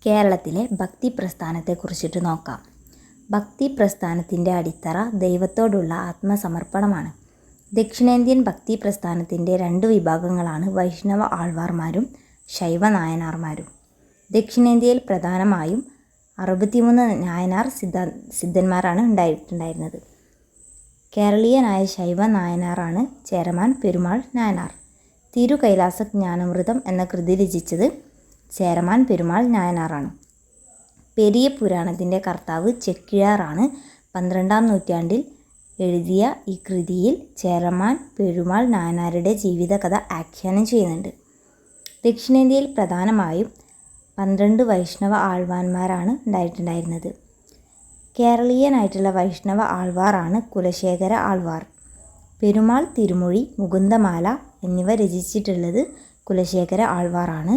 കേരളത്തിലെ ഭക്തി പ്രസ്ഥാനത്തെക്കുറിച്ചിട്ട് നോക്കാം. ഭക്തി പ്രസ്ഥാനത്തിൻ്റെ അടിത്തറ ദൈവത്തോടുള്ള ആത്മസമർപ്പണമാണ്. ദക്ഷിണേന്ത്യൻ ഭക്തി പ്രസ്ഥാനത്തിൻ്റെ രണ്ട് വിഭാഗങ്ങളാണ് വൈഷ്ണവ ആൾവാർമാരും ശൈവ നായനാർമാരും. ദക്ഷിണേന്ത്യയിൽ പ്രധാനമായും 63 നായനാർ സിദ്ധന്മാരാണ് ഉണ്ടായിരുന്നത്. കേരളീയനായ ശൈവ നായനാറാണ് ചേരമാൻ പെരുമാൾ നായനാർ. തിരുകൈലാസ ജ്ഞാനാമൃതം എന്ന കൃതി രചിച്ചത് ചേരമാൻ പെരുമാൾ നായനാറാണ്. പെരിയ പുരാണത്തിൻ്റെ കർത്താവ് ചെക്കിഴാറാണ് 12-ാം നൂറ്റാണ്ടിൽ എഴുതിയ ഈ കൃതിയിൽ ചേരമാൻ പെരുമാൾ നായനാരുടെ ജീവിതകഥ ആഖ്യാനം ചെയ്യുന്നുണ്ട്. ദക്ഷിണേന്ത്യയിൽ പ്രധാനമായും 12 വൈഷ്ണവ ആൾവാന്മാരാണ് ഉണ്ടായിരുന്നത്. കേരളീയനായിട്ടുള്ള വൈഷ്ണവ ആൾവാറാണ് കുലശേഖര ആൾവാർ. പെരുമാൾ തിരുമൊഴി, മുകുന്ദമാല എന്നിവ രചിച്ചിട്ടുള്ളത് കുലശേഖര ആൾവാറാണ്.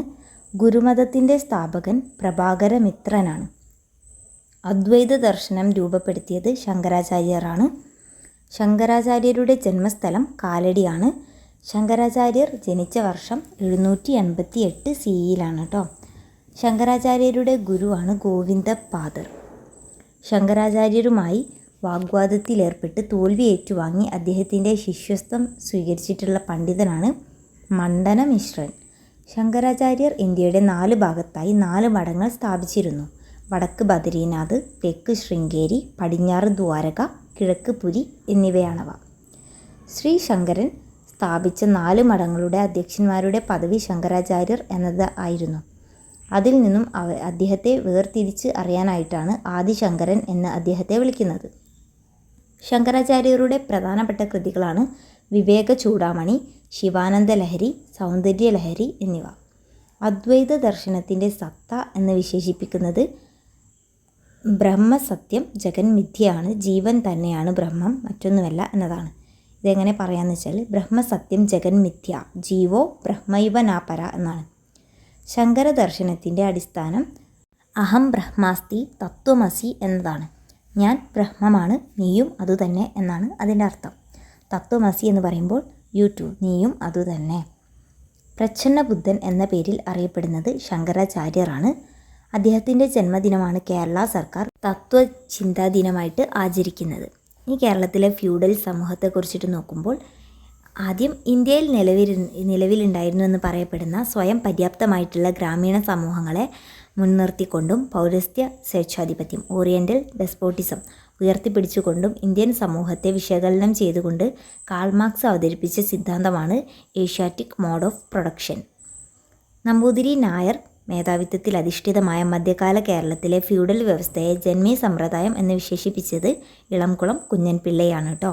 ഗുരുമതത്തിൻ്റെ സ്ഥാപകൻ പ്രഭാകരമിത്രനാണ്. അദ്വൈത ദർശനം രൂപപ്പെടുത്തിയത് ശങ്കരാചാര്യരാണ്. ശങ്കരാചാര്യരുടെ ജന്മസ്ഥലം കാലടിയാണ്. ശങ്കരാചാര്യർ ജനിച്ച വർഷം 788 CE കേട്ടോ. ശങ്കരാചാര്യരുടെ ഗുരുവാണ് ഗോവിന്ദപാദർ. ശങ്കരാചാര്യരുമായി വാഗ്വാദത്തിലേർപ്പെട്ട് തോൽവി ഏറ്റുവാങ്ങി അദ്ദേഹത്തിൻ്റെ ശിഷ്യത്വം സ്വീകരിച്ചിട്ടുള്ള പണ്ഡിതനാണ് മണ്ഡന മിശ്രൻ. ശങ്കരാചാര്യർ ഇന്ത്യയുടെ 4 ഭാഗത്തായി 4 മഠങ്ങൾ സ്ഥാപിച്ചിരുന്നു. വടക്ക് ബദരീനാഥ്, തെക്ക് ശൃംഗേരി, പടിഞ്ഞാറ് ദ്വാരക, കിഴക്ക് പുരി എന്നിവയാണവ. ശ്രീ ശങ്കരൻ സ്ഥാപിച്ച 4 മഠങ്ങളുടെ അധ്യക്ഷന്മാരുടെ പദവി ശങ്കരാചാര്യർ എന്നത് ആയിരുന്നു. അതിൽ നിന്നും അദ്ദേഹത്തെ വേർതിരിച്ച് അറിയാനായിട്ടാണ് ആദിശങ്കരൻ എന്ന് അദ്ദേഹത്തെ വിളിക്കുന്നത്. ശങ്കരാചാര്യരുടെ പ്രധാനപ്പെട്ട കൃതികളാണ് വിവേക ചൂടാമണി, ശിവാനന്ദ ലഹരി, സൗന്ദര്യ ലഹരി എന്നിവ. അദ്വൈത ദർശനത്തിൻ്റെ സത്ത എന്ന് വിശേഷിപ്പിക്കുന്നത് ബ്രഹ്മസത്യം ജഗൻ മിഥ്യയാണ്, ജീവൻ തന്നെയാണ് ബ്രഹ്മം, മറ്റൊന്നുമല്ല എന്നതാണ്. ഇതെങ്ങനെ പറയാമെന്ന് വെച്ചാൽ ബ്രഹ്മസത്യം ജഗൻ മിഥ്യ, ജീവോ ബ്രഹ്മൈവ നാപര എന്നാണ്. ശങ്കര ദർശനത്തിൻ്റെ അടിസ്ഥാനം അഹം ബ്രഹ്മാസ്തി തത്വമസി എന്നതാണ്. ഞാൻ ബ്രഹ്മമാണ്, നീയും അതുതന്നെ എന്നാണ് അതിൻ്റെ അർത്ഥം. തത്വമസി എന്ന് പറയുമ്പോൾ യു ടു, നീയും അതുതന്നെ. പ്രച്ഛന്ന ബുദ്ധൻ എന്ന പേരിൽ അറിയപ്പെടുന്നത് ശങ്കരാചാര്യരാണ്. അദ്ദേഹത്തിൻ്റെ ജന്മദിനമാണ് കേരള സർക്കാർ തത്വചിന്താ ദിനമായിട്ട് ആചരിക്കുന്നത്. ഈ കേരളത്തിലെ ഫ്യൂഡൽ സമൂഹത്തെക്കുറിച്ചിട്ട് നോക്കുമ്പോൾ ആദ്യം ഇന്ത്യയിൽ നിലവിലുണ്ടായിരുന്നു എന്ന് പറയപ്പെടുന്ന സ്വയം പര്യാപ്തമായിട്ടുള്ള ഗ്രാമീണ സമൂഹങ്ങളെ മുൻനിർത്തിക്കൊണ്ടും പൗരസ്ത്യ സ്വേച്ഛാധിപത്യം ഓറിയൻ്റൽ ഡെസ്പോട്ടിസം ഉയർത്തിപ്പിടിച്ചുകൊണ്ടും ഇന്ത്യൻ സമൂഹത്തെ വിശകലനം ചെയ്തുകൊണ്ട് കാൾ മാർക്സ് അവതരിപ്പിച്ച സിദ്ധാന്തമാണ് Asiatic mode of production. Namboothiri Nair മേധാവിത്വത്തിൽ അധിഷ്ഠിതമായ മധ്യകാല കേരളത്തിലെ ഫ്യൂഡൽ വ്യവസ്ഥയെ ജന്മി സമ്പ്രദായം എന്ന് വിശേഷിപ്പിച്ചത് ഇളംകുളം കുഞ്ഞൻ പിള്ളയാണ് കേട്ടോ.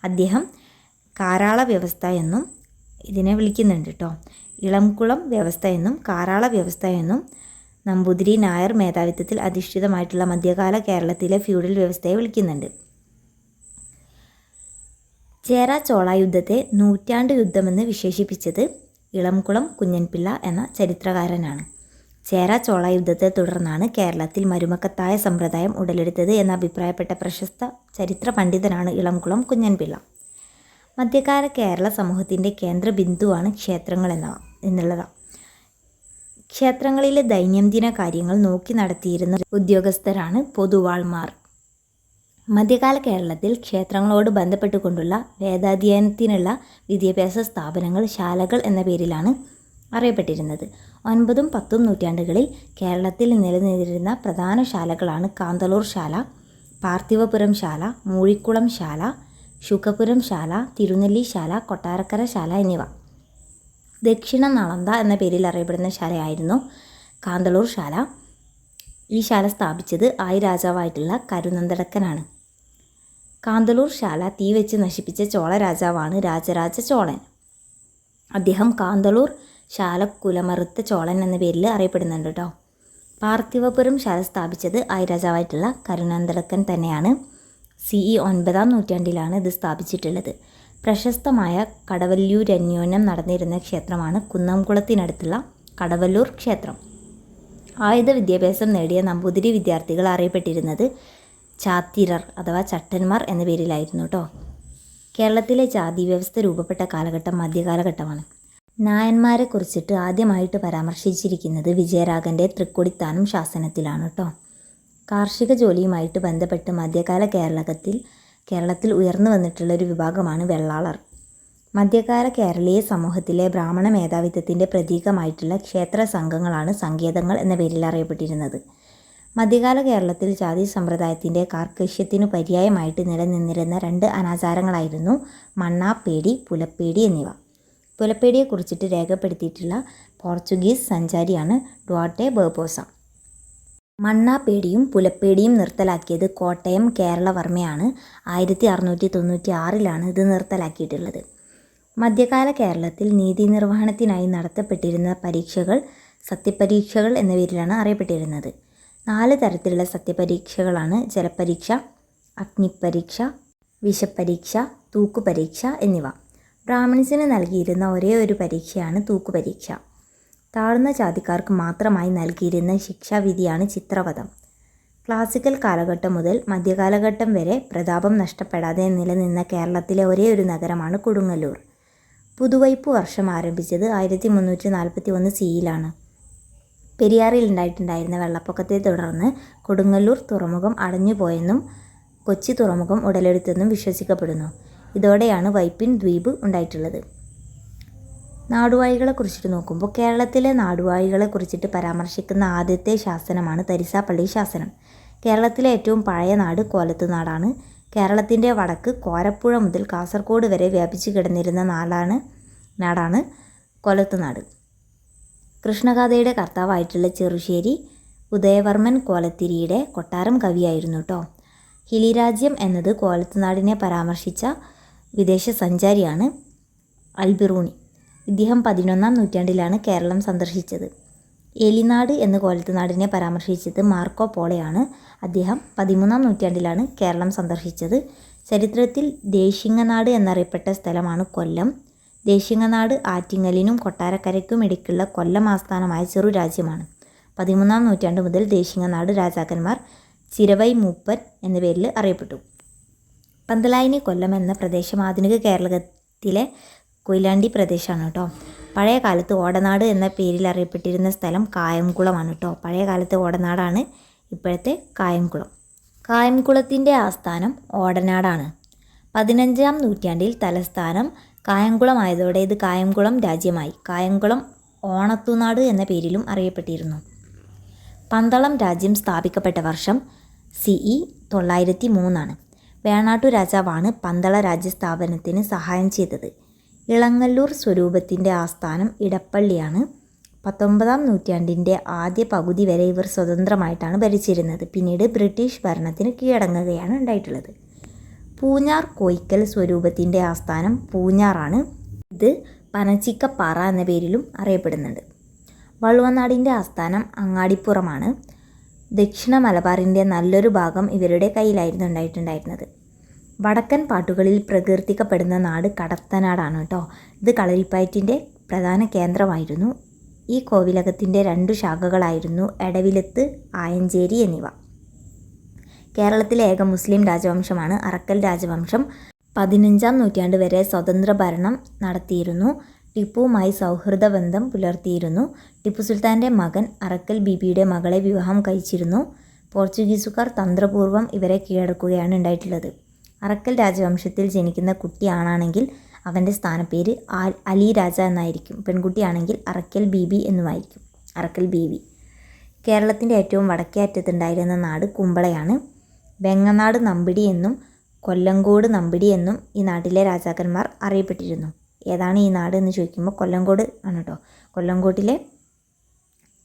അദ്ദേഹം കാരാള വ്യവസ്ഥ എന്നും ഇതിനെ വിളിക്കുന്നുണ്ട് കേട്ടോ. ഇളംകുളം വ്യവസ്ഥ എന്നും കാരാള വ്യവസ്ഥ എന്നും നമ്പൂതിരി നായർ മേധാവിത്വത്തിൽ അധിഷ്ഠിതമായിട്ടുള്ള മധ്യകാല കേരളത്തിലെ ഫ്യൂഡൽ വ്യവസ്ഥയെ വിളിക്കുന്നുണ്ട്. ചേര ചോള യുദ്ധത്തെ നൂറ്റാണ്ട് യുദ്ധമെന്ന് വിശേഷിപ്പിച്ചത് ഇളംകുളം കുഞ്ഞൻപിള്ള എന്ന ചരിത്രകാരനാണ്. ചേര ചോള യുദ്ധത്തെ തുടർന്നാണ് കേരളത്തിൽ മരുമക്കത്തായ സമ്പ്രദായം ഉടലെടുത്തത് എന്ന് അഭിപ്രായപ്പെട്ട പ്രശസ്ത ചരിത്ര പണ്ഡിതനാണ് ഇളംകുളം കുഞ്ഞൻപിള്ള. മധ്യകാല കേരള സമൂഹത്തിൻ്റെ കേന്ദ്ര ബിന്ദുവാണ് ക്ഷേത്രങ്ങൾ എന്നുള്ളതാണ്. ക്ഷേത്രങ്ങളിലെ ദൈനംദിന കാര്യങ്ങൾ നോക്കി നടത്തിയിരുന്ന ഉദ്യോഗസ്ഥരാണ് പൊതുവാൾമാർ. മധ്യകാല കേരളത്തിൽ ക്ഷേത്രങ്ങളോട് ബന്ധപ്പെട്ടുകൊണ്ടുള്ള വേദാധ്യയനത്തിനുള്ള വിദ്യാഭ്യാസ സ്ഥാപനങ്ങൾ ശാലകൾ എന്ന പേരിലാണ് അറിയപ്പെട്ടിരുന്നത്. 9 ഉം 10 നൂറ്റാണ്ടുകളിൽ കേരളത്തിൽ നിലനിന്നിരുന്ന പ്രധാന ശാലകളാണ് കാന്തളൂർ ശാല, പാർത്ഥിവപുരം ശാല, മൂഴിക്കുളം ശാല, ശുക്കപുരം ശാല, തിരുനെല്ലി ശാല, കൊട്ടാരക്കര ശാല എന്നിവ. ദക്ഷിണ നളന്ദ എന്ന പേരിൽ അറിയപ്പെടുന്ന ശാലയായിരുന്നു കാന്തളൂർ ശാല. ഈ ശാല സ്ഥാപിച്ചത് രാജാവായിട്ടുള്ള കരുനന്ദടക്കനാണ്. കാന്തളൂർ ശാല തീ വെച്ച് നശിപ്പിച്ച ചോള രാജാവാണ് രാജരാജ ചോളൻ. അദ്ദേഹം കാന്തളൂർ ശാല കുലമറുത്ത ചോളൻ എന്ന പേരിൽ അറിയപ്പെടുന്നുണ്ട് കേട്ടോ. പാർത്ഥിവപുരം ശാല സ്ഥാപിച്ചത് രാജാവായിട്ടുള്ള കരുനന്ദടക്കൻ തന്നെയാണ്. CE 9-ാം നൂറ്റാണ്ടിലാണ് ഇത് സ്ഥാപിച്ചിട്ടുള്ളത്. പ്രശസ്തമായ കടവല്ലൂരന്യോന്യം നടന്നിരുന്ന ക്ഷേത്രമാണ് കുന്നംകുളത്തിനടുത്തുള്ള കടവല്ലൂർ ക്ഷേത്രം. ആയുധ വിദ്യാഭ്യാസം നേടിയ നമ്പൂതിരി വിദ്യാർത്ഥികൾ അറിയപ്പെട്ടിരുന്നത് ചാത്തിരർ അഥവാ ചട്ടന്മാർ എന്ന പേരിലായിരുന്നു കേട്ടോ. കേരളത്തിലെ ജാതി വ്യവസ്ഥ രൂപപ്പെട്ട കാലഘട്ടം മധ്യകാലഘട്ടമാണ്. നായന്മാരെ കുറിച്ചിട്ട് ആദ്യമായിട്ട് പരാമർശിച്ചിരിക്കുന്നത് വിജയരാഘവൻ്റെ തൃക്കൊടിത്താനം ശാസനത്തിലാണ് കേട്ടോ. കാർഷിക ജോലിയുമായിട്ട് ബന്ധപ്പെട്ട് മധ്യകാല കേരളത്തിൽ ഉയർന്നു വന്നിട്ടുള്ള ഒരു വിഭാഗമാണ് വെള്ളാളർ. മധ്യകാല കേരളീയ സമൂഹത്തിലെ ബ്രാഹ്മണ മേധാവിത്വത്തിൻ്റെ പ്രതീകമായിട്ടുള്ള ക്ഷേത്ര സംഘങ്ങളാണ് സങ്കേതങ്ങൾ എന്ന പേരിൽ അറിയപ്പെട്ടിരുന്നത്. മധ്യകാല കേരളത്തിൽ ജാതി സമ്പ്രദായത്തിൻ്റെ കാർക്കശ്യത്തിനു പര്യായമായിട്ട് നിലനിന്നിരുന്ന 2 അനാചാരങ്ങളായിരുന്നു മണ്ണാപ്പേടി, പുലപ്പേടി എന്നിവ. പുലപ്പേടിയെക്കുറിച്ചിട്ട് രേഖപ്പെടുത്തിയിട്ടുള്ള പോർച്ചുഗീസ് സഞ്ചാരിയാണ് ഡുവാർട്ടെ ബർബോസ. മണ്ണാപ്പേടിയും പുലപ്പേടിയും നിർത്തലാക്കിയത് കോട്ടയം കേരളവർമ്മയാണ്. 1696 ഇത് നിർത്തലാക്കിയിട്ടുള്ളത്. മധ്യകാല കേരളത്തിൽ നീതി നിർവഹണത്തിനായി നടത്തപ്പെട്ടിരുന്ന പരീക്ഷകൾ സത്യപരീക്ഷകൾ എന്ന പേരിലാണ് അറിയപ്പെട്ടിരുന്നത്. 4 തരത്തിലുള്ള സത്യപരീക്ഷകളാണ് ജലപരീക്ഷ, അഗ്നിപരീക്ഷ, വിഷപരീക്ഷ, തൂക്കുപരീക്ഷ എന്നിവ. ബ്രാഹ്മൺസിന് നൽകിയിരുന്ന ഒരേ ഒരു പരീക്ഷയാണ് തൂക്കുപരീക്ഷ. താഴ്ന്ന ജാതിക്കാർക്ക് മാത്രമായി നൽകിയിരുന്ന ശിക്ഷാവിധിയാണ് ചിത്രവധം. ക്ലാസിക്കൽ കാലഘട്ടം മുതൽ മധ്യകാലഘട്ടം വരെ പ്രതാപം നഷ്ടപ്പെടാതെ നിലനിന്ന കേരളത്തിലെ ഒരേ ഒരു നഗരമാണ് കൊടുങ്ങല്ലൂർ. പുതുവൈപ്പ് വർഷം ആരംഭിച്ചത് 1341 CE പെരിയാറിൽ ഉണ്ടായിട്ടുണ്ടായിരുന്ന വെള്ളപ്പൊക്കത്തെ തുടർന്ന് കൊടുങ്ങല്ലൂർ തുറമുഖം അടഞ്ഞുപോയെന്നും കൊച്ചി തുറമുഖം ഉടലെടുത്തെന്നും വിശ്വസിക്കപ്പെടുന്നു. ഇതോടെയാണ് വൈപ്പിൻ ദ്വീപ് ഉണ്ടായിട്ടുള്ളത്. നാടുവാഴികളെ കുറിച്ചിട്ട് നോക്കുമ്പോൾ കേരളത്തിലെ നാടുവാഴികളെ കുറിച്ചിട്ട് പരാമർശിക്കുന്ന ആദ്യത്തെ ശാസനമാണ് തരിസാപ്പള്ളി ശാസനം. കേരളത്തിലെ ഏറ്റവും പഴയ നാട് കോലത്തുനാടാണ്. കേരളത്തിൻ്റെ വടക്ക് കോരപ്പുഴ മുതൽ കാസർഗോഡ് വരെ വ്യാപിച്ചു കിടന്നിരുന്ന നാടാണ് കോലത്തുനാട്. കൃഷ്ണഗാഥയുടെ കർത്താവായിട്ടുള്ള ചെറുശ്ശേരി ഉദയവർമ്മൻ കോലത്തിരിയുടെ കൊട്ടാരം കവിയായിരുന്നു കേട്ടോ. ഹിലിരാജ്യം എന്നത് കോലത്തുനാടിനെ പരാമർശിച്ച വിദേശ സഞ്ചാരിയാണ് അൽബിറൂണി. ഇദ്ദേഹം 11-ാം നൂറ്റാണ്ടിലാണ് കേരളം സന്ദർശിച്ചത്. എലിനാട് എന്ന് കോലത്തുനാടിനെ പരാമർശിച്ചത് മാർക്കോ പോളയാണ്. അദ്ദേഹം 13-ാം നൂറ്റാണ്ടിലാണ് കേരളം സന്ദർശിച്ചത്. ചരിത്രത്തിൽ ദേശിങ്ങനാട് എന്നറിയപ്പെട്ട സ്ഥലമാണ് കൊല്ലം. ദേശിങ്ങനാട് ആറ്റിങ്ങലിനും കൊട്ടാരക്കരയ്ക്കും ഇടയ്ക്കുള്ള കൊല്ലം ആസ്ഥാനമായ ചെറു രാജ്യമാണ്. 13-ാം നൂറ്റാണ്ട് മുതൽ ദേശിങ്ങനാട് രാജാക്കന്മാർ ചിരവൈ മൂപ്പൻ എന്ന പേരിൽ അറിയപ്പെട്ടു. പന്തലായിനി കൊല്ലം എന്ന പ്രദേശം ആധുനിക കേരളത്തിലെ കൊയിലാണ്ടി പ്രദേശമാണ് കേട്ടോ. പഴയ കാലത്ത് ഓടനാട് എന്ന പേരിൽ അറിയപ്പെട്ടിരുന്ന സ്ഥലം കായംകുളമാണ് കേട്ടോ. പഴയ കാലത്തെ ഓടനാടാണ് ഇപ്പോഴത്തെ കായംകുളം. കായംകുളത്തിൻ്റെ ആസ്ഥാനം ഓടനാടാണ്. 15-ാം നൂറ്റാണ്ടിൽ തലസ്ഥാനം കായംകുളമായതോടെ ഇത് കായംകുളം രാജ്യമായി. കായംകുളം ഓണത്തുനാട് എന്ന പേരിലും അറിയപ്പെട്ടിരുന്നു. പന്തളം രാജ്യം സ്ഥാപിക്കപ്പെട്ട വർഷം CE 903 വേണാട്ടു രാജാവാണ് പന്തള രാജ്യസ്ഥാപനത്തിന് സഹായം ചെയ്തത്. ഇളങ്ങല്ലൂർ സ്വരൂപത്തിൻ്റെ ആസ്ഥാനം ഇടപ്പള്ളിയാണ്. 19-ാം നൂറ്റാണ്ടിൻ്റെ ആദ്യ പകുതി വരെ ഇവർ സ്വതന്ത്രമായിട്ടാണ് ഭരിച്ചിരുന്നത്. പിന്നീട് ബ്രിട്ടീഷ് ഭരണത്തിന് കീഴടങ്ങുകയാണ് ഉണ്ടായിട്ടുള്ളത്. പൂഞ്ഞാർ കോയിക്കൽ സ്വരൂപത്തിൻ്റെ ആസ്ഥാനം പൂഞ്ഞാറാണ്. ഇത് പനച്ചിക്കപ്പാറ എന്ന പേരിലും അറിയപ്പെടുന്നുണ്ട്. വള്ളുവനാടിൻ്റെ ആസ്ഥാനം അങ്ങാടിപ്പുറമാണ്. ദക്ഷിണ മലബാറിൻ്റെ നല്ലൊരു ഭാഗം ഇവരുടെ കയ്യിലായിരുന്നു ഉണ്ടായിട്ടുണ്ടായിരുന്നത്. വടക്കൻ പാട്ടുകളിൽ പ്രകീർത്തിക്കപ്പെടുന്ന നാട് കടത്തനാടാണ് കേട്ടോ. ഇത് കളരിപ്പയറ്റിൻ്റെ പ്രധാന കേന്ദ്രമായിരുന്നു. ഈ കോവിലകത്തിൻ്റെ 2 ശാഖകളായിരുന്നു എടവിലത്ത്, ആയഞ്ചേരി എന്നിവ. കേരളത്തിലെ ഏക മുസ്ലിം രാജവംശമാണ് അറക്കൽ രാജവംശം. 15-ാം നൂറ്റാണ്ട് വരെ സ്വതന്ത്ര ഭരണം നടത്തിയിരുന്നു. ടിപ്പുവുമായി സൗഹൃദ ബന്ധം പുലർത്തിയിരുന്നു. ടിപ്പു സുൽത്താൻ്റെ മകൻ അറക്കൽ ബീബിയുടെ മകളെ വിവാഹം കഴിച്ചിരുന്നു. പോർച്ചുഗീസുകാർ തന്ത്രപൂർവ്വം ഇവരെ കീഴടക്കുകയാണ് ഉണ്ടായിട്ടുള്ളത്. അറക്കൽ രാജവംശത്തിൽ ജനിക്കുന്ന കുട്ടി ആണാണെങ്കിൽ അവൻ്റെ സ്ഥാനപ്പേര് അലി രാജ എന്നായിരിക്കും. പെൺകുട്ടിയാണെങ്കിൽ അറക്കൽ ബീബി എന്നുമായിരിക്കും. അറക്കൽ ബീബി. കേരളത്തിൻ്റെ ഏറ്റവും വടക്കേ അറ്റത്തുണ്ടായിരുന്ന നാട് കുമ്പളയാണ്. വെങ്ങനാട് നമ്പിടി എന്നും കൊല്ലങ്കോട് നമ്പിടി എന്നും ഈ നാട്ടിലെ രാജാക്കന്മാർ അറിയപ്പെട്ടിരുന്നു. ഏതാണ് ഈ നാട് എന്ന് ചോദിക്കുമ്പോൾ കൊല്ലങ്കോട് ആണ് കേട്ടോ. കൊല്ലങ്കോട്ടിലെ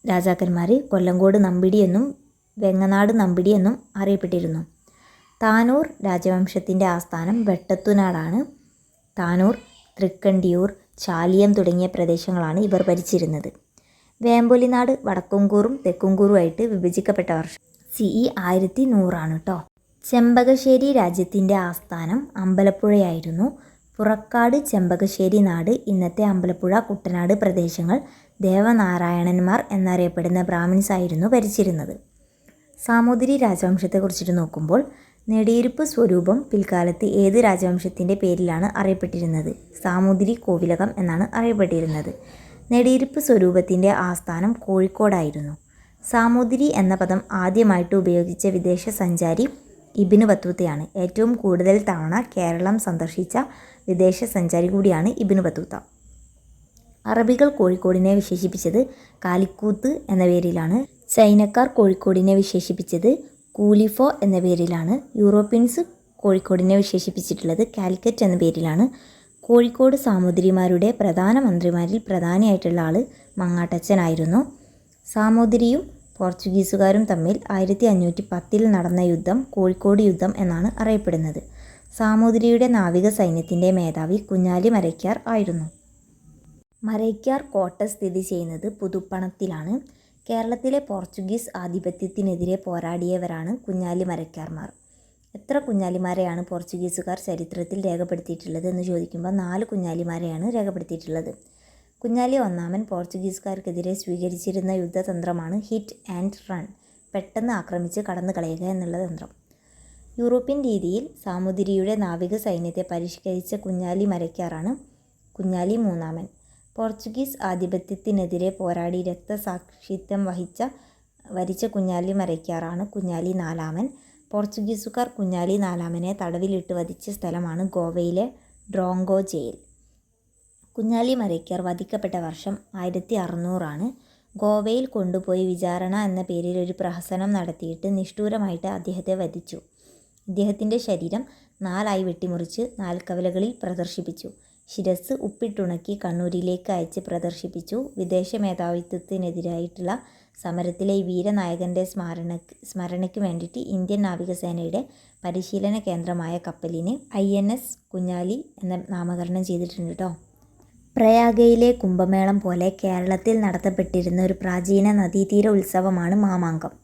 രാജാക്കന്മാർ കൊല്ലങ്കോട് നമ്പിടി എന്നും വെങ്ങനാട് നമ്പിടി എന്നും അറിയപ്പെട്ടിരുന്നു. താനൂർ രാജവംശത്തിൻ്റെ ആസ്ഥാനം വെട്ടത്തുനാടാണ്. താനൂർ, തൃക്കണ്ടിയൂർ, ചാലിയം തുടങ്ങിയ പ്രദേശങ്ങളാണ് ഇവർ ഭരിച്ചിരുന്നത്. വേമ്പൊലിനാട് വടക്കുംകൂറും തെക്കുംകൂറുമായിട്ട് വിഭജിക്കപ്പെട്ട വർഷം CE 1100 കേട്ടോ. ചെമ്പകശ്ശേരി രാജ്യത്തിൻ്റെ ആസ്ഥാനം അമ്പലപ്പുഴയായിരുന്നു. പുറക്കാട് ചെമ്പകശ്ശേരി നാട് ഇന്നത്തെ അമ്പലപ്പുഴ, കുട്ടനാട് പ്രദേശങ്ങൾ ദേവനാരായണന്മാർ എന്നറിയപ്പെടുന്ന ബ്രാഹ്മിൺസ് ആയിരുന്നു ഭരിച്ചിരുന്നത്. സാമൂതിരി രാജവംശത്തെക്കുറിച്ചിട്ട് നോക്കുമ്പോൾ നെടിയിരുപ്പ് സ്വരൂപം പിൽക്കാലത്ത് ഏത് രാജവംശത്തിൻ്റെ പേരിലാണ് അറിയപ്പെട്ടിരുന്നത്? സാമൂതിരി കോവിലകം എന്നാണ് അറിയപ്പെട്ടിരുന്നത്. നെടിയിരുപ്പ് സ്വരൂപത്തിൻ്റെ ആസ്ഥാനം കോഴിക്കോടായിരുന്നു. സാമൂതിരി എന്ന പദം ആദ്യമായിട്ട് ഉപയോഗിച്ച വിദേശ സഞ്ചാരി ഇബ്നു ബത്തൂത്തയാണ്. ഏറ്റവും കൂടുതൽ തവണ കേരളം സന്ദർശിച്ച വിദേശ സഞ്ചാരി കൂടിയാണ് ഇബ്നു ബത്തൂത്ത. അറബികൾ കോഴിക്കോടിനെ വിശേഷിപ്പിച്ചത് കാലിക്കൂത്ത് എന്ന പേരിലാണ്. ചൈനക്കാർ കോഴിക്കോടിനെ വിശേഷിപ്പിച്ചത് കൂലിഫോ എന്ന പേരിലാണ്. യൂറോപ്യൻസ് കോഴിക്കോടിനെ വിശേഷിപ്പിച്ചിട്ടുള്ളത് കാലിക്കറ്റ് എന്ന പേരിലാണ്. കോഴിക്കോട് സാമൂതിരിമാരുടെ പ്രധാന മന്ത്രിമാരിൽ പ്രധാനിയായിട്ടുള്ള ആൾ മങ്ങാട്ടച്ചനായിരുന്നു. സാമൂതിരിയും പോർച്ചുഗീസുകാരും തമ്മിൽ 1510 നടന്ന യുദ്ധം കോഴിക്കോട് യുദ്ധം എന്നാണ് അറിയപ്പെടുന്നത്. സാമൂതിരിയുടെ നാവിക സൈന്യത്തിൻ്റെ മേധാവി കുഞ്ഞാലി മരയ്ക്കാർ ആയിരുന്നു. മരയ്ക്കാർ കോട്ട സ്ഥിതി ചെയ്യുന്നത് പുതുപ്പണത്തിലാണ്. കേരളത്തിലെ പോർച്ചുഗീസ് ആധിപത്യത്തിനെതിരെ പോരാടിയവരാണ് കുഞ്ഞാലി മരയ്ക്കാർമാർ. എത്ര കുഞ്ഞാലിമാരെയാണ് പോർച്ചുഗീസുകാർ ചരിത്രത്തിൽ രേഖപ്പെടുത്തിയിട്ടുള്ളത് എന്ന് ചോദിക്കുമ്പോൾ 4 കുഞ്ഞാലിമാരെയാണ് രേഖപ്പെടുത്തിയിട്ടുള്ളത്. കുഞ്ഞാലി ഒന്നാമൻ പോർച്ചുഗീസുകാർക്കെതിരെ സ്വീകരിച്ചിരുന്ന യുദ്ധതന്ത്രമാണ് ഹിറ്റ് ആൻഡ് റൺ, പെട്ടെന്ന് ആക്രമിച്ച് കടന്നു കളയുക എന്നുള്ള തന്ത്രം. യൂറോപ്യൻ രീതിയിൽ സാമൂതിരിയുടെ നാവിക സൈന്യത്തെ പരിഷ്കരിച്ച കുഞ്ഞാലി മരയ്ക്കാറാണ് കുഞ്ഞാലി മൂന്നാമൻ. പോർച്ചുഗീസ് ആധിപത്യത്തിനെതിരെ പോരാടി രക്തസാക്ഷിത്വം വരിച്ച കുഞ്ഞാലി മരയ്ക്കാറാണ് കുഞ്ഞാലി നാലാമൻ. പോർച്ചുഗീസുകാർ കുഞ്ഞാലി നാലാമനെ തടവിലിട്ട് വധിച്ച സ്ഥലമാണ് ഗോവയിലെ ഡ്രോങ്കോ ജയിൽ. കുഞ്ഞാലി മരയ്ക്കാർ വധിക്കപ്പെട്ട വർഷം 1600 ഗോവയിൽ കൊണ്ടുപോയി വിചാരണ എന്ന പേരിൽ ഒരു പ്രഹസനം നടത്തിയിട്ട് നിഷ്ഠൂരമായിട്ട് അദ്ദേഹത്തെ വധിച്ചു. ഇദ്ദേഹത്തിൻ്റെ ശരീരം 4 വെട്ടിമുറിച്ച് 4 കവലകളിൽ പ്രദർശിപ്പിച്ചു. ശിരസ് ഉപ്പിട്ടുണക്കി കണ്ണൂരിലേക്ക് അയച്ച് പ്രദർശിപ്പിച്ചു. വിദേശ മേധാവിത്വത്തിനെതിരായിട്ടുള്ള സമരത്തിലെ ഈ വീരനായകൻ്റെ സ്മരണയ്ക്ക് വേണ്ടിയിട്ട് ഇന്ത്യൻ നാവികസേനയുടെ പരിശീലന കേന്ദ്രമായ കപ്പലിന് INS കുഞ്ഞാലി എന്ന നാമകരണം ചെയ്തിട്ടുണ്ട് കേട്ടോ. പ്രയാഗയിലെ കുംഭമേളം പോലെ കേരളത്തിൽ നടത്തപ്പെട്ടിരുന്ന ഒരു പ്രാചീന നദീതീര ഉത്സവമാണ് മാമാങ്കം.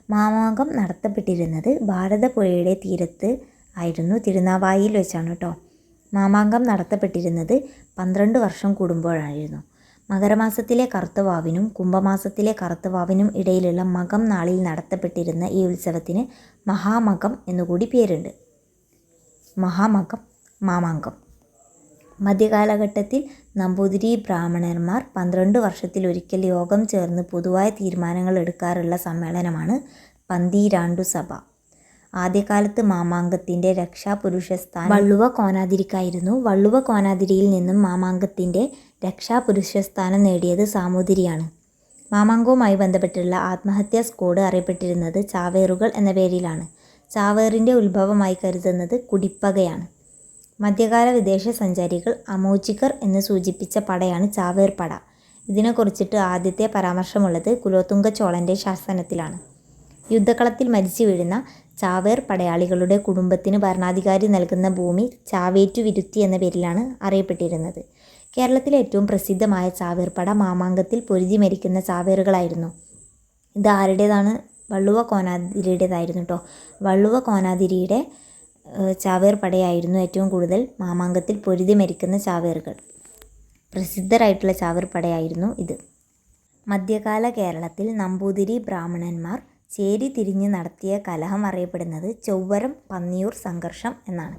മാമാങ്കം നടത്തപ്പെട്ടിരുന്നത് ഭാരതപ്പുഴയുടെ തീരത്ത് ആയിരുന്നു, തിരുനാവായിൽ വെച്ചാണ് കേട്ടോ. മാമാങ്കം നടത്തപ്പെട്ടിരുന്നത് 12 വർഷം കൂടുമ്പോഴായിരുന്നു. മകരമാസത്തിലെ കറുത്തവാവിനും കുംഭമാസത്തിലെ കറുത്തവാവിനും ഇടയിലുള്ള മകം നാളിൽ നടത്തപ്പെട്ടിരുന്ന ഈ ഉത്സവത്തിന് മഹാമകം എന്നുകൂടി പേരുണ്ട്. മഹാമകം, മാമാങ്കം. മധ്യകാലഘട്ടത്തിൽ നമ്പൂതിരി ബ്രാഹ്മണന്മാർ 12 വർഷത്തിലൊരിക്കൽ യോഗം ചേർന്ന് പൊതുവായ തീരുമാനങ്ങൾ എടുക്കാറുള്ള സമ്മേളനമാണ് പന്തീരാണ്ടു സഭ. ആദ്യകാലത്ത് മാമാങ്കത്തിൻ്റെ രക്ഷാപുരുഷസ്ഥാനം വള്ളുവ കോനാതിരിക്കായിരുന്നു. വള്ളുവ കോനാതിരിയിൽ നിന്നും മാമാങ്കത്തിൻ്റെ രക്ഷാപുരുഷസ്ഥാനം നേടിയത് സാമൂതിരിയാണ്. മാമാങ്കവുമായി ബന്ധപ്പെട്ടുള്ള ആത്മഹത്യാ സ്ക്വാഡ് അറിയപ്പെട്ടിരുന്നത് ചാവേറുകൾ എന്ന പേരിലാണ്. ചാവേറിൻ്റെ ഉത്ഭവമായി കരുതുന്നത് കുടിപ്പകയാണ്. മധ്യകാല വിദേശ സഞ്ചാരികൾ അമോചിക്കർ എന്ന് സൂചിപ്പിച്ച പടയാണ് ചാവേർ പട. ഇതിനെക്കുറിച്ചിട്ട് ആദ്യത്തെ പരാമർശമുള്ളത് കുലോത്തുംഗ ചോളൻ്റെ ശാസനത്തിലാണ്. യുദ്ധക്കളത്തിൽ മരിച്ചു വീഴുന്ന ചാവേർ പടയാളികളുടെ കുടുംബത്തിന് ഭരണാധികാരി നൽകുന്ന ഭൂമി ചാവേറ്റു വിരുത്തി എന്ന പേരിലാണ് അറിയപ്പെട്ടിരുന്നത്. കേരളത്തിലെ ഏറ്റവും പ്രസിദ്ധമായ ചാവേർ പട മാമാങ്കത്തിൽ പൊരുതി മരിക്കുന്ന ചാവേറുകളായിരുന്നു. ഇത് ആരുടേതാണ്? വള്ളുവ കോനാതിരിയുടേതായിരുന്നു കേട്ടോ. വള്ളുവ കോനാതിരിയുടെ ചാവേർ പടയായിരുന്നു ഏറ്റവും കൂടുതൽ മാമാങ്കത്തിൽ പൊരുതി മരിക്കുന്ന ചാവേറുകൾ. പ്രസിദ്ധരായിട്ടുള്ള ചാവേർ പടയായിരുന്നു ഇത്. മധ്യകാല കേരളത്തിൽ നമ്പൂതിരി ബ്രാഹ്മണന്മാർ ചേരി തിരിഞ്ഞ് നടത്തിയ കലഹം അറിയപ്പെടുന്നത് ചൊവ്വരം പന്നിയൂർ സംഘർഷം എന്നാണ്.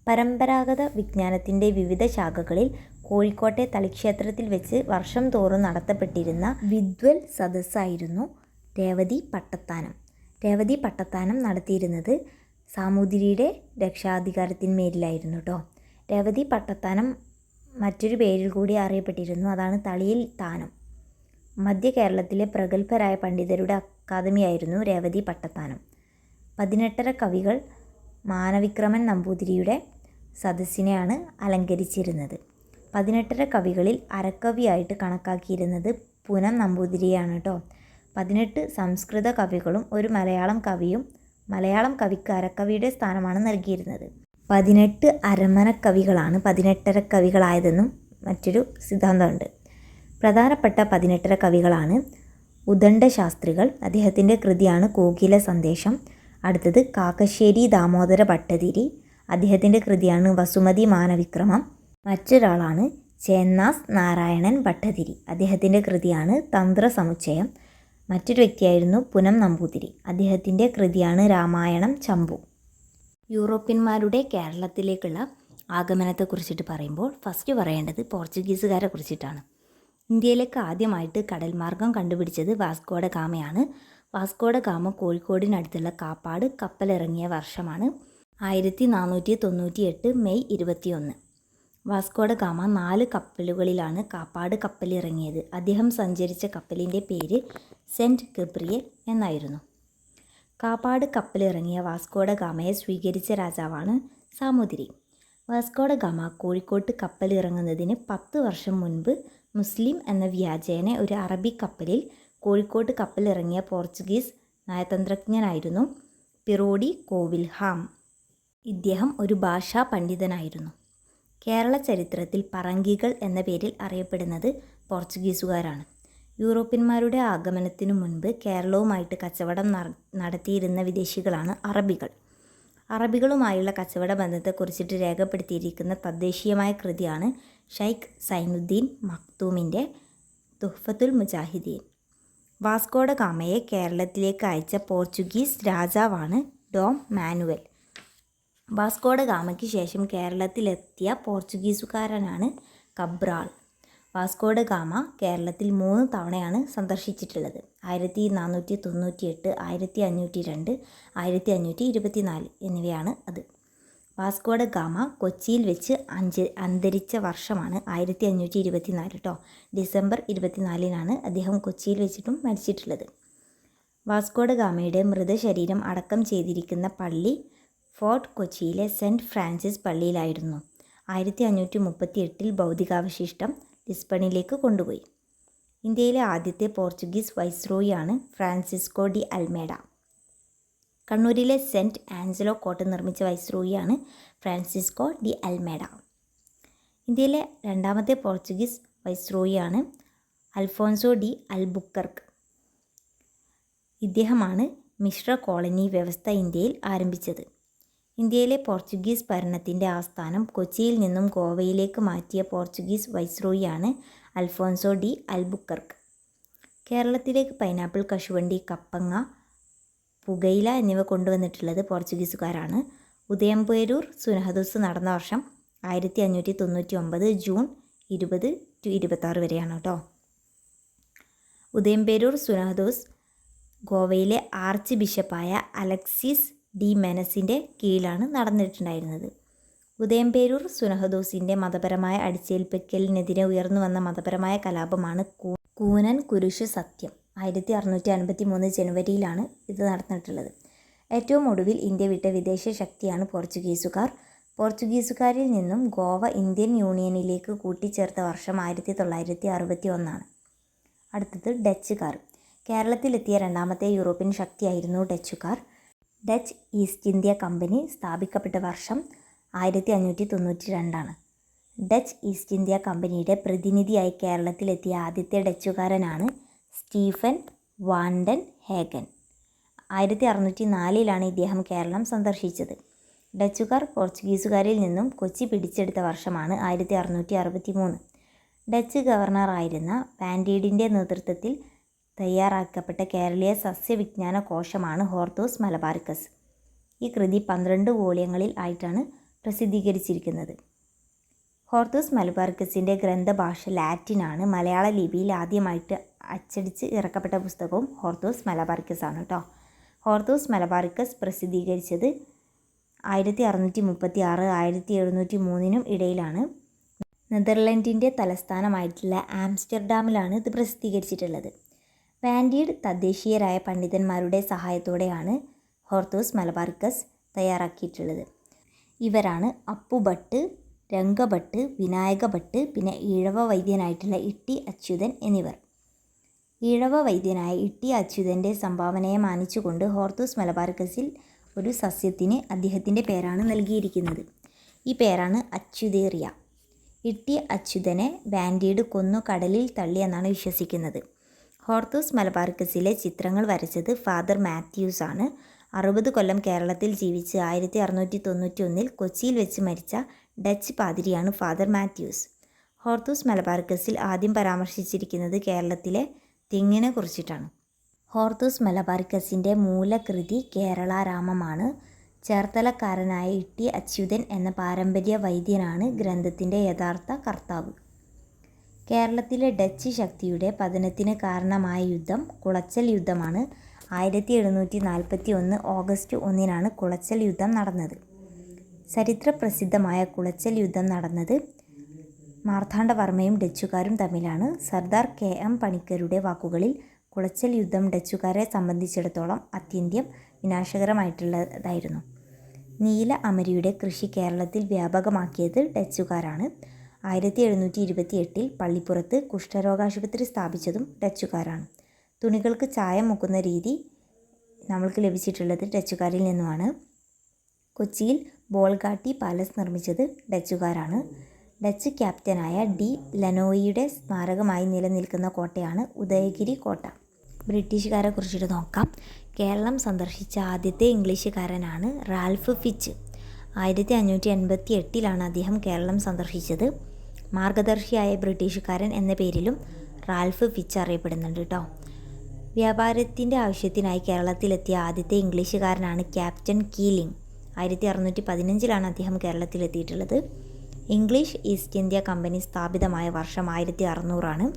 പരമ്പരാഗത വിജ്ഞാനത്തിൻ്റെ വിവിധ ശാഖകളിൽ കോഴിക്കോട്ടെ തളിക്ഷേത്രത്തിൽ വെച്ച് വർഷം തോറും നടത്തപ്പെട്ടിരുന്ന വിദ്വൽ സദസ്സായിരുന്നു രേവതി പട്ടത്താനം. രേവതി പട്ടത്താനം നടത്തിയിരുന്നത് സാമൂതിരിയുടെ രക്ഷാധികാരത്തിന്മേലിലായിരുന്നു കേട്ടോ. രേവതി പട്ടത്താനം മറ്റൊരു പേരിൽ കൂടി അറിയപ്പെട്ടിരുന്നു, അതാണ് തളിയിൽ താനം. മധ്യ കേരളത്തിലെ പ്രഗത്ഭരായ പണ്ഡിതരുടെ അക്കാദമിയായിരുന്നു രേവതി പട്ടത്താനം. 18 കവികൾ മാനവിക്രമൻ നമ്പൂതിരിയുടെ സദസ്സിനെയാണ് അലങ്കരിച്ചിരുന്നത്. 18 കവികളിൽ അരക്കവിയായിട്ട് കണക്കാക്കിയിരുന്നത് പൂനം നമ്പൂതിരിയാണ് കേട്ടോ. 18 സംസ്കൃത കവികളും ഒരു മലയാളം കവിയും. മലയാളം കവിക്ക് അരക്കവിയുടെ സ്ഥാനമാണ് നൽകിയിരുന്നത്. 18 അരമന കവികളാണ് 18 കവികളായതെന്നും മറ്റൊരു സിദ്ധാന്തമുണ്ട്. പ്രധാനപ്പെട്ട 18 കവികളാണ് ഉദണ്ഡ ശാസ്ത്രികൾ, അദ്ദേഹത്തിൻ്റെ കൃതിയാണ് കോകില സന്ദേശം. അടുത്തത് കാക്കശ്ശേരി ദാമോദര ഭട്ടതിരി, അദ്ദേഹത്തിൻ്റെ കൃതിയാണ് വസുമതി മാനവിക്രമം. മറ്റൊരാളാണ് ചേന്നാസ് നാരായണൻ ഭട്ടതിരി, അദ്ദേഹത്തിൻ്റെ കൃതിയാണ് തന്ത്രസമുച്ചയം. മറ്റൊരു വ്യക്തിയായിരുന്നു പുനം നമ്പൂതിരി, അദ്ദേഹത്തിൻ്റെ കൃതിയാണ് രാമായണം ചമ്പു. യൂറോപ്യന്മാരുടെ കേരളത്തിലേക്കുള്ള ആഗമനത്തെക്കുറിച്ചിട്ട് പറയുമ്പോൾ ഫസ്റ്റ് പറയേണ്ടത് പോർച്ചുഗീസുകാരെ കുറിച്ചിട്ടാണ്. ഇന്ത്യയിലേക്ക് ആദ്യമായിട്ട് കടൽ മാർഗം കണ്ടുപിടിച്ചത് വാസ്കോഡ ഗാമയാണ്. വാസ്കോഡ ഗാമ കോഴിക്കോടിനടുത്തുള്ള കാപ്പാട് കപ്പലിറങ്ങിയ വർഷമാണ് 1498 മെയ് 21. വാസ്കോഡ ഗാമ 4 കപ്പലുകളിലാണ് കാപ്പാട് കപ്പലിറങ്ങിയത്. അദ്ദേഹം സഞ്ചരിച്ച കപ്പലിൻ്റെ പേര് സെൻറ്റ് ഗബ്രിയേൽ എന്നായിരുന്നു. കാപ്പാട് കപ്പലിറങ്ങിയ വാസ്കോഡ ഗാമയെ സ്വീകരിച്ച രാജാവാണ് സാമൂതിരി. വാസ്കോഡ ഗാമ കോഴിക്കോട്ട് കപ്പലിറങ്ങുന്നതിന് 10 വർഷം മുൻപ് മുസ്ലിം എന്ന വ്യാജേന ഒരു അറബി കപ്പലിൽ കോഴിക്കോട്ട് കപ്പലിറങ്ങിയ പോർച്ചുഗീസ് നയതന്ത്രജ്ഞനായിരുന്നു പിറോഡി കോവിൽഹാം. ഇദ്ദേഹം ഒരു ഭാഷാ പണ്ഡിതനായിരുന്നു. കേരള ചരിത്രത്തിൽ പറങ്കികൾ എന്ന പേരിൽ അറിയപ്പെടുന്നത് പോർച്ചുഗീസുകാരാണ്. യൂറോപ്യന്മാരുടെ ആഗമനത്തിനു മുൻപ് കേരളവുമായിട്ട് കച്ചവടം നടത്തിയിരുന്ന വിദേശികളാണ് അറബികൾ. അറബികളുമായുള്ള കച്ചവട ബന്ധത്തെക്കുറിച്ചിട്ട് രേഖപ്പെടുത്തിയിരിക്കുന്ന തദ്ദേശീയമായ കൃതിയാണ് ഷൈഖ് സൈനുദ്ദീൻ മക്തൂമിൻ്റെ തുഹ്ഫത്തുൽ മുജാഹിദീൻ. വാസ്കോഡ ഗാമയെ കേരളത്തിലേക്ക് അയച്ച പോർച്ചുഗീസ് രാജാവാണ് ഡോം മാനുവൽ. വാസ്കോഡ ഗാമയ്ക്ക് ശേഷം കേരളത്തിലെത്തിയ പോർച്ചുഗീസുകാരനാണ് കബ്രാൾ. വാസ്കോഡ ഗാമ കേരളത്തിൽ 3 തവണയാണ് സന്ദർശിച്ചിട്ടുള്ളത്. 1498, 1502, 1524 എന്നിവയാണ് അത്. വാസ്കോഡ ഗാമ കൊച്ചിയിൽ വെച്ച് അന്തരിച്ച വർഷമാണ് 1524 കേട്ടോ. ഡിസംബർ 24 അദ്ദേഹം കൊച്ചിയിൽ വെച്ചിട്ടും മരിച്ചിട്ടുള്ളത്. വാസ്കോഡ ഗാമയുടെ മൃതശരീരം അടക്കം ചെയ്തിരിക്കുന്ന പള്ളി ഫോർട്ട് കൊച്ചിയിലെ സെൻറ്റ് ഫ്രാൻസിസ് പള്ളിയിലായിരുന്നു. 1538 ഭൗതികാവശിഷ്ടം ലിസ്ബണിലേക്ക് കൊണ്ടുപോയി. ഇന്ത്യയിലെ ആദ്യത്തെ പോർച്ചുഗീസ് വൈസ്രോയിയാണ് ഫ്രാൻസിസ്കോ ഡി അൽമേഡ. കണ്ണൂരിലെ സെൻറ്റ് ആഞ്ചലോ കോട്ട നിർമ്മിച്ച വൈസ്രോയിയാണ് ഫ്രാൻസിസ്കോ ഡി അൽമേഡ. ഇന്ത്യയിലെ രണ്ടാമത്തെ പോർച്ചുഗീസ് വൈസ്രോയിയാണ് അൽഫോൻസോ ഡി അൽബുക്കർക്ക്. ഇദ്ദേഹമാണ് മിശ്ര കോളനി വ്യവസ്ഥ ഇന്ത്യയിൽ ആരംഭിച്ചത്. ഇന്ത്യയിലെ പോർച്ചുഗീസ് ഭരണത്തിൻ്റെ ആസ്ഥാനം കൊച്ചിയിൽ നിന്നും ഗോവയിലേക്ക് മാറ്റിയ പോർച്ചുഗീസ് വൈസ്രോയിയാണ് അൽഫോൻസോ ഡി അൽബുക്കർക്ക്. കേരളത്തിലേക്ക് പൈനാപ്പിൾ, കശുവണ്ടി, കപ്പങ്ങ, പുകയില എന്നിവ കൊണ്ടുവന്നിട്ടുള്ളത് പോർച്ചുഗീസുകാരാണ്. ഉദയംപേരൂർ സുനഹദോസ് നടന്ന വർഷം 1599 ജൂൺ 20-26 വരെയാണ് കേട്ടോ. ഉദയംപേരൂർ സുനഹദോസ് ഗോവയിലെ ആർച്ച് ബിഷപ്പായ അലക്സിസ് ഡി മെനസിൻ്റെ കീഴിലാണ് നടന്നിട്ടുണ്ടായിരുന്നത്. ഉദയംപേരൂർ സുനഹദോസിൻ്റെ മതപരമായ അടിച്ചേൽപ്പിക്കലിനെതിരെ ഉയർന്നു വന്ന മതപരമായ കലാപമാണ് കൂനൻ കുരിശു സത്യം. 1653 ജനുവരിയിലാണ് ഇത് നടന്നിട്ടുള്ളത്. ഏറ്റവും ഒടുവിൽ ഇന്ത്യ വിട്ട വിദേശ ശക്തിയാണ് പോർച്ചുഗീസുകാർ. പോർച്ചുഗീസുകാരിൽ നിന്നും ഗോവ ഇന്ത്യൻ യൂണിയനിലേക്ക് കൂട്ടിച്ചേർത്ത വർഷം 1961. അടുത്തത് ഡച്ചുകാർ. കേരളത്തിലെത്തിയ രണ്ടാമത്തെ യൂറോപ്യൻ ശക്തിയായിരുന്നു ഡച്ചുകാർ. ഡച്ച് ഈസ്റ്റ് ഇന്ത്യ കമ്പനി സ്ഥാപിക്കപ്പെട്ട വർഷം 1592. ഡച്ച് ഈസ്റ്റ് ഇന്ത്യ കമ്പനിയുടെ പ്രതിനിധിയായി കേരളത്തിലെത്തിയ ആദ്യത്തെ ഡച്ചുകാരനാണ് സ്റ്റീഫൻ വാൻഡൻ ഹേഗൻ. 1604 ഇദ്ദേഹം കേരളം സന്ദർശിച്ചത്. ഡച്ചുകാർ പോർച്ചുഗീസുകാരിൽ നിന്നും കൊച്ചി പിടിച്ചെടുത്ത വർഷമാണ് 1663. ഡച്ച് ഗവർണറായിരുന്ന വാൻഡീഡിൻ്റെ നേതൃത്വത്തിൽ തയ്യാറാക്കപ്പെട്ട കേരളീയ സസ്യവിജ്ഞാന കോശമാണ് ഹോർത്തൂസ് മലബാറിക്കസ്. ഈ കൃതി 12 വോള്യങ്ങളിൽ ആയിട്ടാണ് പ്രസിദ്ധീകരിച്ചിരിക്കുന്നത്. ഹോർത്തൂസ് മലബാറിക്കസിൻ്റെ ഗ്രന്ഥഭാഷ ലാറ്റിനാണ്. മലയാള ലിപിയിൽ ആദ്യമായിട്ട് അച്ചടിച്ച് ഇറക്കപ്പെട്ട പുസ്തകവും ഹോർത്തൂസ് മലബാറിക്കസ് ആണ് കേട്ടോ. ഹോർത്തൂസ് മലബാറിക്കസ് പ്രസിദ്ധീകരിച്ചത് 1636 1703 ഇടയിലാണ്. നെതർലൻഡിൻ്റെ തലസ്ഥാനമായിട്ടുള്ള ആംസ്റ്റർഡാമിലാണ് ഇത് പ്രസിദ്ധീകരിച്ചിട്ടുള്ളത്. വാൻഡീഡ് തദ്ദേശീയരായ പണ്ഡിതന്മാരുടെ സഹായത്തോടെയാണ് ഹോർത്തൂസ് മലബാറിക്കസ് തയ്യാറാക്കിയിട്ടുള്ളത്. ഇവരാണ് അപ്പുഭട്ട്, രംഗഭട്ട്, വിനായകഭട്ട്, പിന്നെ ഈഴവ വൈദ്യനായിട്ടുള്ള ഇട്ടി അച്യുതൻ എന്നിവർ. ഈഴവ വൈദ്യനായ ഇട്ടി അച്യുതൻ്റെ സംഭാവനയെ മാനിച്ചുകൊണ്ട് ഹോർത്തൂസ് മലബാറിക്കസിൽ ഒരു സസ്യത്തിന് അദ്ദേഹത്തിൻ്റെ പേരാണ് നൽകിയിരിക്കുന്നത്. ഈ പേരാണ് അച്യുതേറിയ. ഇട്ടി അച്യുതനെ വാൻഡീഡ് കൊന്നു കടലിൽ തള്ളിയെന്നാണ് വിശ്വസിക്കുന്നത്. ഹോർത്തൂസ് മലബാറിക്കസിലെ ചിത്രങ്ങൾ വരച്ചത് ഫാദർ മാത്യൂസ് ആണ്. 60 കൊല്ലം കേരളത്തിൽ ജീവിച്ച് 1691 കൊച്ചിയിൽ വെച്ച് മരിച്ച ഡച്ച് പാതിരിയാണ് ഫാദർ മാത്യൂസ്. ഹോർത്തൂസ് മലബാറിക്കസിൽ ആദ്യം പരാമർശിച്ചിരിക്കുന്നത് കേരളത്തിലെ തെങ്ങിനെ കുറിച്ചിട്ടാണ്. ഹോർത്തൂസ് മലബാറിക്കസിൻ്റെ മൂലകൃതി കേരളാരാമമാണ്. ചേർത്തലക്കാരനായ ഇട്ടി അച്യുതൻ എന്ന പാരമ്പര്യ വൈദ്യനാണ് ഗ്രന്ഥത്തിൻ്റെ യഥാർത്ഥ കർത്താവ്. കേരളത്തിലെ ഡച്ച് ശക്തിയുടെ പതനത്തിന് കാരണമായ യുദ്ധം കുളച്ചൽ യുദ്ധമാണ്. 1741 ഓഗസ്റ്റ് 1-നാണ് കുളച്ചൽ യുദ്ധം നടന്നത്. ചരിത്രപ്രസിദ്ധമായ കുളച്ചൽ യുദ്ധം നടന്നത് മാർത്താണ്ഡവർമ്മയും ഡച്ചുകാരും തമ്മിലാണ്. സർദാർ KM പണിക്കരുടെ വാക്കുകളിൽ കുളച്ചൽ യുദ്ധം ഡച്ചുകാരെ സംബന്ധിച്ചിടത്തോളം അത്യന്തം വിനാശകരമായിട്ടുള്ളതായിരുന്നു. നീല അമരിയുടെ കൃഷി കേരളത്തിൽ വ്യാപകമാക്കിയത് ഡച്ചുകാരാണ്. 1728 പള്ളിപ്പുറത്ത് കുഷ്ഠരോഗാശുപത്രി സ്ഥാപിച്ചതും ഡച്ചുകാരാണ്. തുണികൾക്ക് ചായം മുക്കുന്ന രീതി നമ്മൾക്ക് ലഭിച്ചിട്ടുള്ളത് ഡച്ചുകാരിൽ നിന്നുമാണ്. കൊച്ചിയിൽ ബോൾഗാട്ടി പാലസ് നിർമ്മിച്ചത് ഡച്ചുകാരാണ്. ഡച്ച് ക്യാപ്റ്റനായ ഡി ലനോയിയുടെ സ്മാരകമായി നിലനിൽക്കുന്ന കോട്ടയാണ് ഉദയഗിരി കോട്ട. ബ്രിട്ടീഷുകാരെ കുറിച്ചിട്ട് നോക്കാം. കേരളം സന്ദർശിച്ച ആദ്യത്തെ ഇംഗ്ലീഷുകാരനാണ് റാൽഫ് ഫിച്ച്. 1588 അദ്ദേഹം കേരളം സന്ദർശിച്ചത്. മാർഗദർശിയായ ബ്രിട്ടീഷുകാരൻ എന്ന പേരിലും റാൽഫ് ഫിച്ച് അറിയപ്പെടുന്നുണ്ട് കേട്ടോ. വ്യാപാരത്തിൻ്റെ ആവശ്യത്തിനായി കേരളത്തിലെത്തിയ ആദ്യത്തെ ഇംഗ്ലീഷുകാരനാണ് ക്യാപ്റ്റൻ കീലിംഗ്. 1615 അദ്ദേഹം കേരളത്തിലെത്തിയിട്ടുള്ളത്. ഇംഗ്ലീഷ് ഈസ്റ്റ് ഇന്ത്യ കമ്പനി സ്ഥാപിതമായ വർഷം 1600.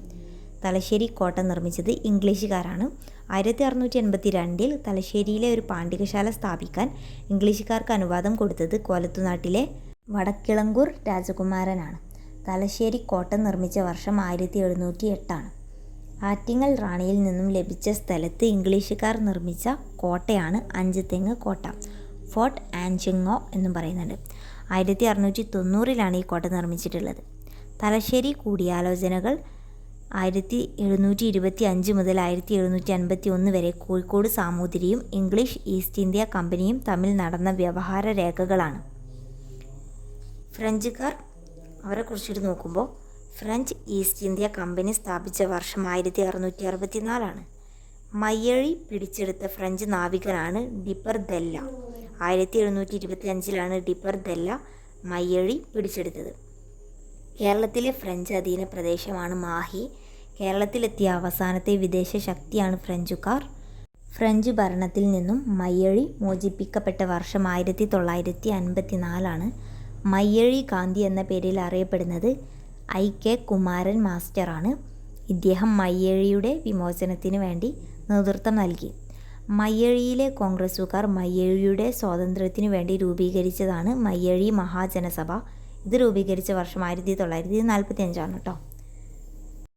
തലശ്ശേരി കോട്ട നിർമ്മിച്ചത് ഇംഗ്ലീഷുകാരാണ്. 1682 തലശ്ശേരിയിലെ ഒരു പാണ്ഡികശാല സ്ഥാപിക്കാൻ ഇംഗ്ലീഷുകാർക്ക് അനുവാദം കൊടുത്തത് കോലത്തുനാട്ടിലെ വടക്കിളങ്കൂർ രാജകുമാരനാണ്. തലശ്ശേരി കോട്ട നിർമ്മിച്ച വർഷം 1708. ആറ്റിങ്ങൽ റാണിയിൽ നിന്നും ലഭിച്ച സ്ഥലത്ത് ഇംഗ്ലീഷുകാർ നിർമ്മിച്ച കോട്ടയാണ് അഞ്ചുതെങ്ങ് കോട്ട. ഫോർട്ട് ആൻജിങ്ങോ എന്നും പറയുന്നുണ്ട്. 1690 ഈ കോട്ട നിർമ്മിച്ചിട്ടുള്ളത്. തലശ്ശേരി കൂടിയാലോചനകൾ 1725 മുതൽ 1751 വരെ കോഴിക്കോട് സാമൂതിരിയും ഇംഗ്ലീഷ് ഈസ്റ്റ് ഇന്ത്യ കമ്പനിയും തമ്മിൽ നടന്ന വ്യവഹാര രേഖകളാണ്. ഫ്രഞ്ചുകാർ അവരെ കുറിച്ചിട്ട് നോക്കുമ്പോൾ ഫ്രഞ്ച് ഈസ്റ്റ് ഇന്ത്യ കമ്പനി സ്ഥാപിച്ച വർഷം 1664. മയ്യഴി പിടിച്ചെടുത്ത ഫ്രഞ്ച് നാവികനാണ് ഡിപ്പർ ദെല്ല. 1725 ഡിപ്പർ ദെല്ല മയ്യഴി പിടിച്ചെടുത്തത്. കേരളത്തിലെ ഫ്രഞ്ച് അധീന പ്രദേശമാണ് മാഹി. കേരളത്തിലെത്തിയ അവസാനത്തെ വിദേശ ശക്തിയാണ് ഫ്രഞ്ചുകാർ. ഫ്രഞ്ച് ഭരണത്തിൽ നിന്നും മയ്യഴി മോചിപ്പിക്കപ്പെട്ട വർഷം 1954. മയ്യഴി ഗാന്ധി എന്ന പേരിൽ അറിയപ്പെടുന്നത് IK കുമാരൻ മാസ്റ്ററാണ്. ഇദ്ദേഹം മയ്യഴിയുടെ വിമോചനത്തിന് വേണ്ടി നേതൃത്വം നൽകി. മയ്യഴിയിലെ കോൺഗ്രസ്സുകാർ മയ്യഴിയുടെ സ്വാതന്ത്ര്യത്തിനു വേണ്ടി രൂപീകരിച്ചതാണ് മയ്യഴി മഹാജനസഭ. ഇത് രൂപീകരിച്ച വർഷം 1945 കേട്ടോ.